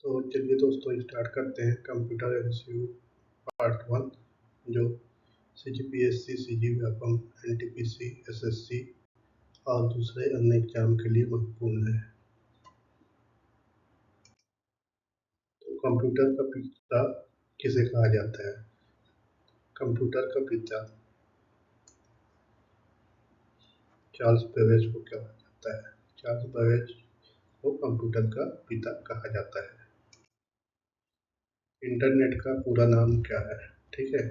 तो चलिए दोस्तों स्टार्ट करते हैं कंप्यूटर एमसीयू पार्ट 1 जो सीजीपीएससी, सीजीव्यापम, एनटीपीसी, एसएससी और दूसरे अन्य एग्जाम के लिए महत्वपूर्ण है। तो कंप्यूटर का पिता किसे कहा जाता है? कंप्यूटर का पिता चार्ल्स बेबेज को कहा जाता है। चार्ल्स बेबेज को कंप्यूटर का पिता कहा जाता है। इंटरनेट का पूरा नाम क्या है? ठीक है,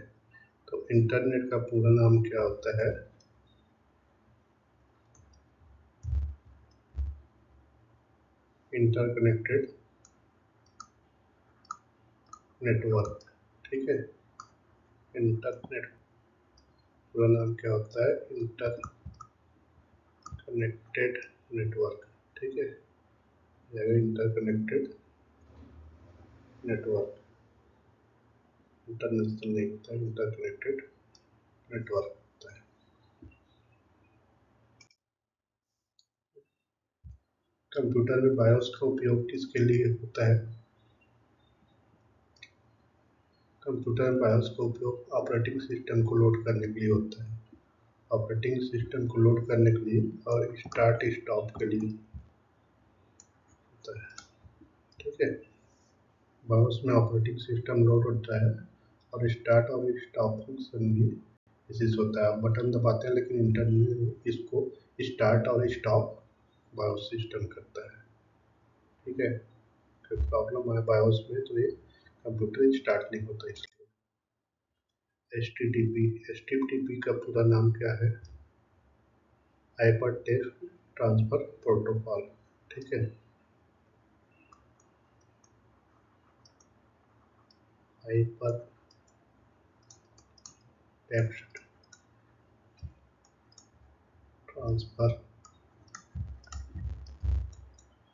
तो इंटरनेट का पूरा नाम क्या होता है? Interconnected network. ठीक है, इंटरनेट पूरा नाम क्या होता है? Interconnected network. ठीक है, इंटरकनेक्टेड नेटवर्क, इंटरनेशनल नहीं होता है, इंटरकनेक्टेड नेटवर्क होता है। कंप्यूटर में बायोस का उपयोग किसके लिए होता है? कंप्यूटर में बायोस का उपयोग ऑपरेटिंग सिस्टम को लोड करने के लिए होता है। ऑपरेटिंग सिस्टम को लोड करने के लिए और स्टार्ट स्टॉप के लिए होता है। ठीक है, बायोस में ऑपरेटिंग सिस्टम लोड होता है और स्टार्ट और स्टॉप फंक्शन भी इसी से होता है। आप बटन दबाते हैं लेकिन इंटरनेट में इसको स्टार्ट और स्टॉप बायोस सिस्टम करता है। ठीक है, कोई प्रॉब्लम है बायोस में तो ये कंप्यूटर स्टार्ट नहीं होता। इसलिए एचटीटीपी का पूरा नाम क्या है? Hyper text transfer protocol. ठीक है, हाइपर टेक्स्ट ट्रांसफर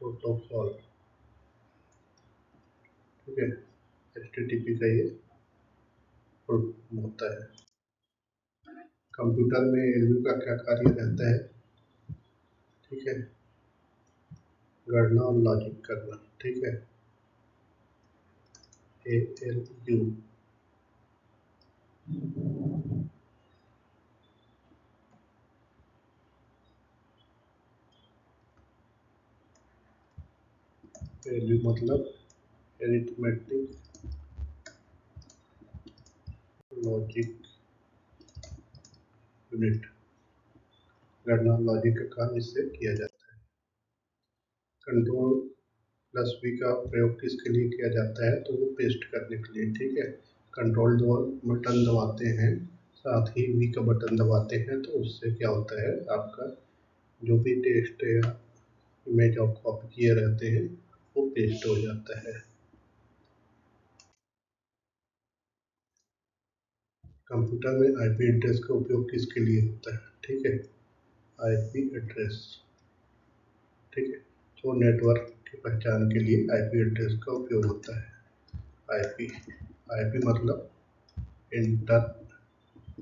प्रोटोकॉल। ठीक है, एचटीटीपी का ये होता है। कंप्यूटर में एलयू का क्या कार्य रहता है? ठीक है, गणना और लॉजिक करना। ठीक है, एएलयू एलयू मतलब एरिथमेटिक लॉजिक यूनिट। गणना और लॉजिक का काम इससे किया जाता है। कंट्रोल प्लस वी का प्रयोग किसके लिए किया जाता है? तो वो पेस्ट करने के लिए। ठीक है, कंट्रोल दो बटन दबाते हैं, साथ ही वी का बटन दबाते हैं, तो उससे क्या होता है, आपका जो भी टेक्स्ट या इमेज आप कॉपी किए रहते हैं वो पेस्ट हो जाता है। कंप्यूटर में आईपी एड्रेस का उपयोग किसके लिए होता है? ठीक है, आईपी एड्रेस। ठीक है, तो नेटवर्क की पहचान के लिए आईपी एड्रेस का उपयोग होता है। आईपी आईपी मतलब इंटरनेट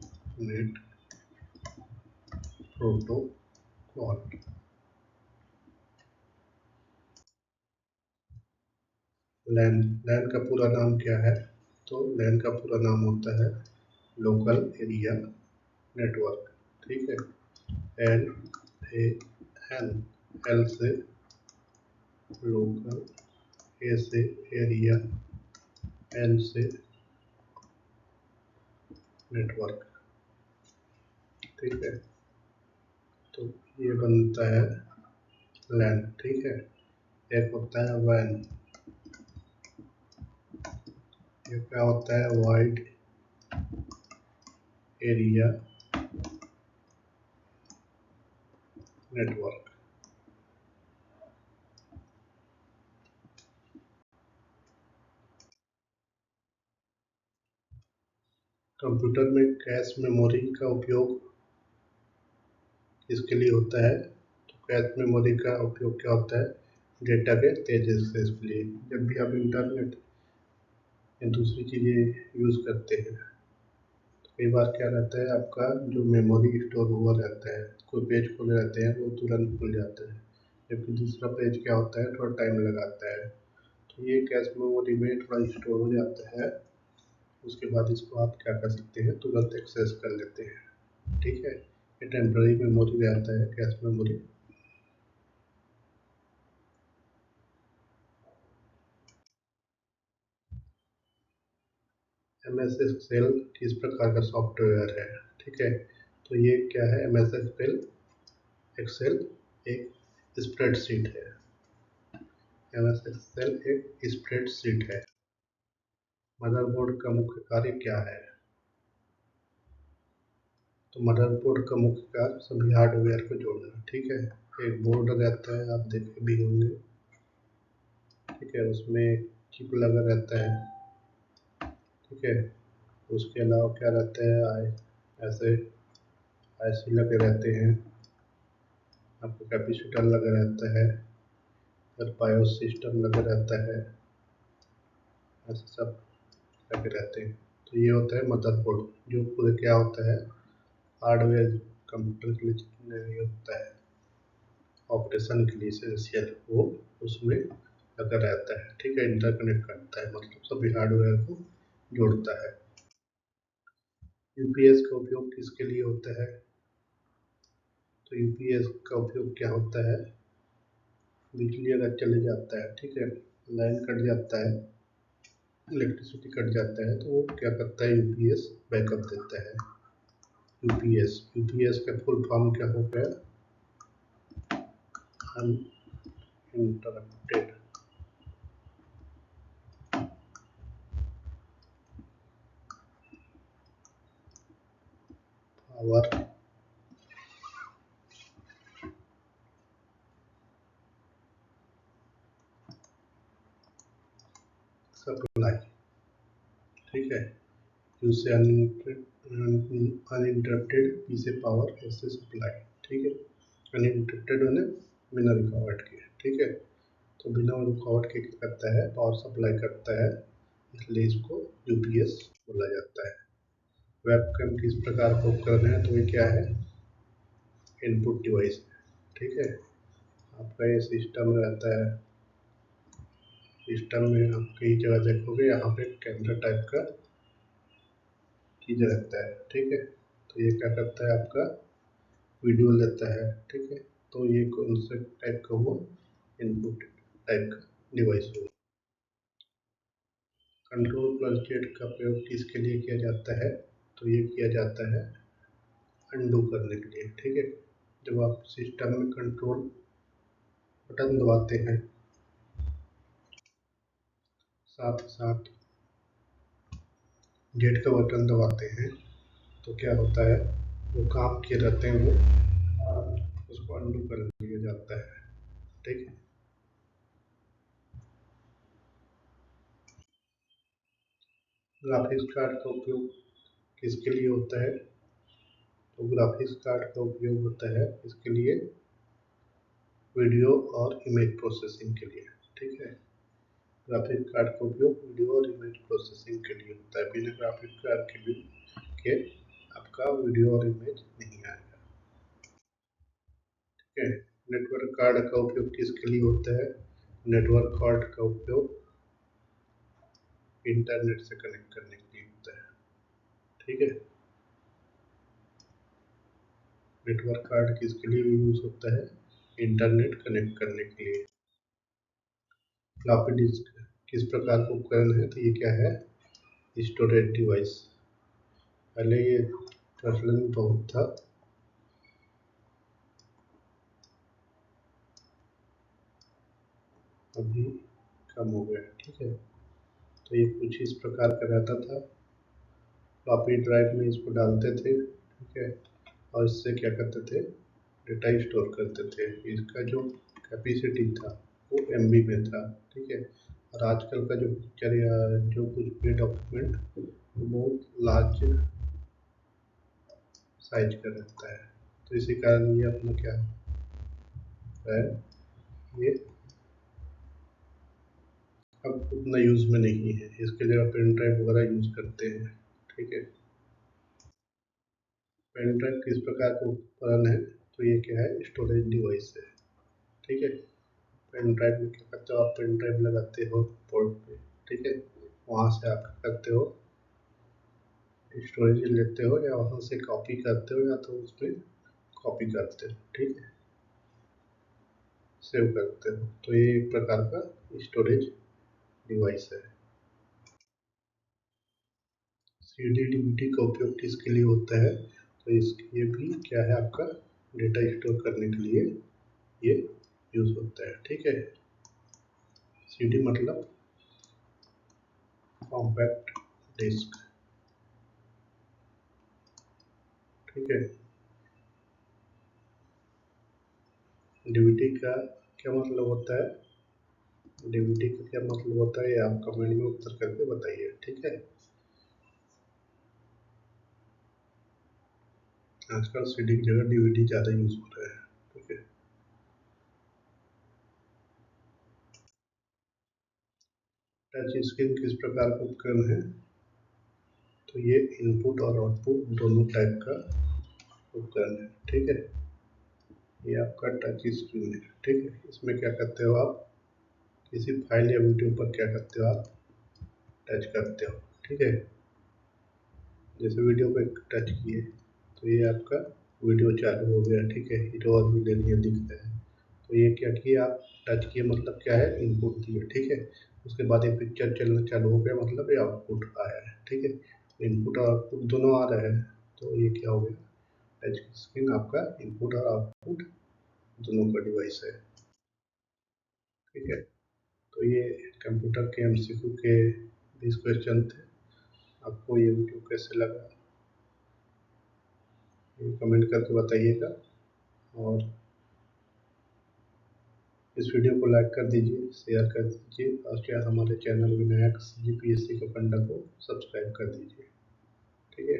प्रोटोकॉल। लैन लैन का पूरा नाम क्या है? तो लैन का पूरा नाम होता है लोकल एरिया नेटवर्क। ठीक है, एल ए एन, एल से लोकल, ए से एरिया, एन से नेटवर्क। ठीक है, तो ये बनता है लैन। ठीक है, एक होता है वैन, ये क्या होता है? Wide area network. कंप्यूटर में कैश मेमोरी का उपयोग किसके लिए होता है? तो कैश मेमोरी का उपयोग क्या होता है? डेटा के तेज एक्सेस के लिए। जब भी आप इंटरनेट या दूसरी चीज़ें यूज़ करते हैं तो कई बार क्या रहता है, आपका जो मेमोरी स्टोर हुआ रहता है, कोई पेज खोले रहते हैं वो तुरंत खुल जाता है, जबकि दूसरा पेज क्या होता है, थोड़ा टाइम लगाता है। ये कैश मेमोरी में थोड़ा स्टोर हो जाता है। उसके बाद इसको आप क्या कर सकते हैं, तुरंत एक्सेस कर लेते हैं। ठीक है, ये टेम्पररी मेमोरी रहता है, कैश मेमोरी। MS एक्सेल किस प्रकार का सॉफ्टवेयर है? ठीक है, तो ये क्या है, MS एक्सेल एक स्प्रेडशीट है। MS एक्सेल एक स्प्रेडशीट है। मदरबोर्ड का मुख्य कार्य क्या है? तो मदरबोर्ड का मुख्य कार्य सभी हार्डवेयर को जोड़ना। ठीक है, एक बोर्ड रहता है, आप देखे भी होंगे। ठीक है, उसमें चिप लगा रहता है। ठीक है, उसके अलावा क्या रहता है, ऐसे IC लगे रहते हैं, आपको कैपेसिटर लगा रहता है, फिर बायोस सिस्टम लगा रहता है, ऐसे सब लगे रहते हैं। तो ये होता है मदरबोर्ड, जो पूरे क्या होता है, हार्डवेयर कंप्यूटर के लिए जितने ये होता है ऑपरेशन के लिए एसेंशियल, वो उसमें लगा रहता है। ठीक है, इंटरकनेक्ट करता है, मतलब सभी हार्डवेयर को जोड़ता है। यूपीएस का उपयोग किसके लिए होता है? तो यूपीएस का उपयोग क्या होता है, बिजली अगर चले जाता है, ठीक है, लाइन कट जाता है, इलेक्ट्रिसिटी कट जाता है, तो वो क्या करता है, यूपीएस बैकअप देता है। यूपीएस का फुल फॉर्म क्या हो गया, अनइंटरप्टेड पावर सप्लाई। ठीक है, उससे अनइंटरप्टेड पी से पावर, ऐसे सप्लाई। ठीक है, अनइंटरप्टेड होने बिना रुकावट के। ठीक है, तो बिना रुकावट के क्या करता है, पावर सप्लाई करता है, इसलिए इसको यूपीएस बोला जाता है। वेबकैम किस प्रकार का उपकरण है? तो ये क्या है, इनपुट डिवाइस। ठीक है, आपका ये सिस्टम रहता है, सिस्टम में आप कई जगह देखोगे, यहाँ पे कैमरा टाइप का चीज रहता है। ठीक है, तो ये क्या करता है, आपका वीडियो लेता है। ठीक है, तो ये कौन से टाइप का हुआ, इनपुट टाइप का डिवाइस हुआ। कंट्रोल प्लस जेड का प्रयोग किसके लिए किया जाता है? तो ये किया जाता है अंडू करने के लिए। ठीक है, जब आप सिस्टम में कंट्रोल बटन दबाते हैं, साथ साथ जेड का बटन दबाते हैं, तो क्या होता है, जो काम किए रहते हैं वो उसको अंडू कर दिया जाता है। ठीक है, ग्राफिक्स कार्ड का उपयोग किसके लिए होता है? तो ग्राफिक्स कार्ड का उपयोग होता है इसके लिए, वीडियो और इमेज प्रोसेसिंग के लिए। ठीक है, ग्राफिक्स कार्ड का उपयोग वीडियो और इमेज प्रोसेसिंग के लिए होता है। बिना ग्राफिक्स कार्ड के आपका वीडियो और इमेज नहीं आएगा। ठीक है, नेटवर्क कार्ड का उपयोग किसके लिए होता है? नेटवर्क कार्ड का उपयोग इंटरनेट से कनेक्ट करने के लिए होता है। ठीक है, नेटवर्क कार्ड किसके लिए यूज होता है? इंटरनेट कनेक्ट करने के लिए। फ्लॉपी डिस्क किस प्रकार का उपकरण है? तो ये क्या है, स्टोरेज डिवाइस। पहले ये प्रचलन बहुत था, अभी कम हो गया। ठीक है, तो ये कुछ इस प्रकार का रहता था, फ्लॉपी ड्राइव में इसको डालते थे। ठीक है, और इससे क्या करते थे, डेटा स्टोर करते थे। इसका जो कैपेसिटी था वो MB में था। ठीक है, और आजकल का जो पिक्चर या जो कुछ भी डॉक्यूमेंट वो बहुत लार्ज साइज का रहता है। तो इसी कारण ये अपना क्या है, ये अब उतना यूज में नहीं है, इसके लिए पेन ड्राइव वगैरह यूज करते हैं। ठीक है, पेन ड्राइव किस प्रकार का उपकरण है? तो ये क्या है, स्टोरेज डिवाइस है। ठीक है, पेन ड्राइव में क्या करते हो, आप पेन ड्राइव लगाते हो पोर्ट पे, ठीक है, वहाँ से आप क्या करते हो, स्टोरेज लेते हो या वहाँ से कॉपी करते हो या तो उसमें कॉपी करते हो, ठीक है, सेव करते हो। तो ये एक प्रकार का स्टोरेज डिवाइस है। CD DVD का उपयोग किसके लिए होता है, तो इसके भी क्या है, आपका डेटा स्टोर करने के लिए ये यूज होता है, ठीक है। CD मतलब कॉम्पैक्ट डिस्क, ठीक है। DVD का क्या मतलब होता है, DVD का क्या मतलब होता है, ये आप कमेंट में उत्तर करके बताइए, ठीक है। आजकल CD की जगह DVD ज़्यादा यूज हो रहा है, ठीक है। टच स्क्रीन किस प्रकार का उपकरण है, तो ये इनपुट और आउटपुट दोनों टाइप का उपकरण है, ठीक है। ये आपका टच स्क्रीन है, ठीक है। इसमें क्या करते हो आप, किसी फाइल या वीडियो पर क्या करते हो आप, टच करते हो, ठीक है। जैसे वीडियो पे टच किए तो ये आपका वीडियो चालू हो गया, ठीक है, हीरो और विलेन ये दिख रहा है। तो ये क्या किया आप, टच किए मतलब क्या है, इनपुट दिए, ठीक है। उसके बाद ये पिक्चर चलना चालू हो गया मतलब ये आउटपुट आया है, ठीक है। इनपुट और आउटपुट दोनों आ रहे हैं, तो ये क्या हो गया, टच स्क्रीन आपका इनपुट और आउटपुट दोनों का डिवाइस है, ठीक है। तो ये कंप्यूटर के MCQ के 20 क्वेश्चन थे। आपको ये वीडियो कैसे लगा, ये कमेंट करके बताइएगा, और इस वीडियो को लाइक कर दीजिए, शेयर कर दीजिए, और क्या हमारे चैनल विनायक CGPSC का फंडा को सब्सक्राइब कर दीजिए, ठीक है।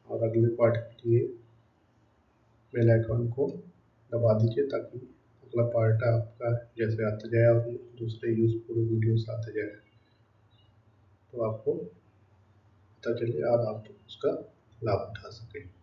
और अगले पार्ट के लिए बेल आइकन को दबा दीजिए ताकि अगला पार्ट आपका जैसे आते जाए और दूसरे यूजफुल वीडियोस आते जाए, तो आपको पता चले और आप उसका लाभ उठा सकें।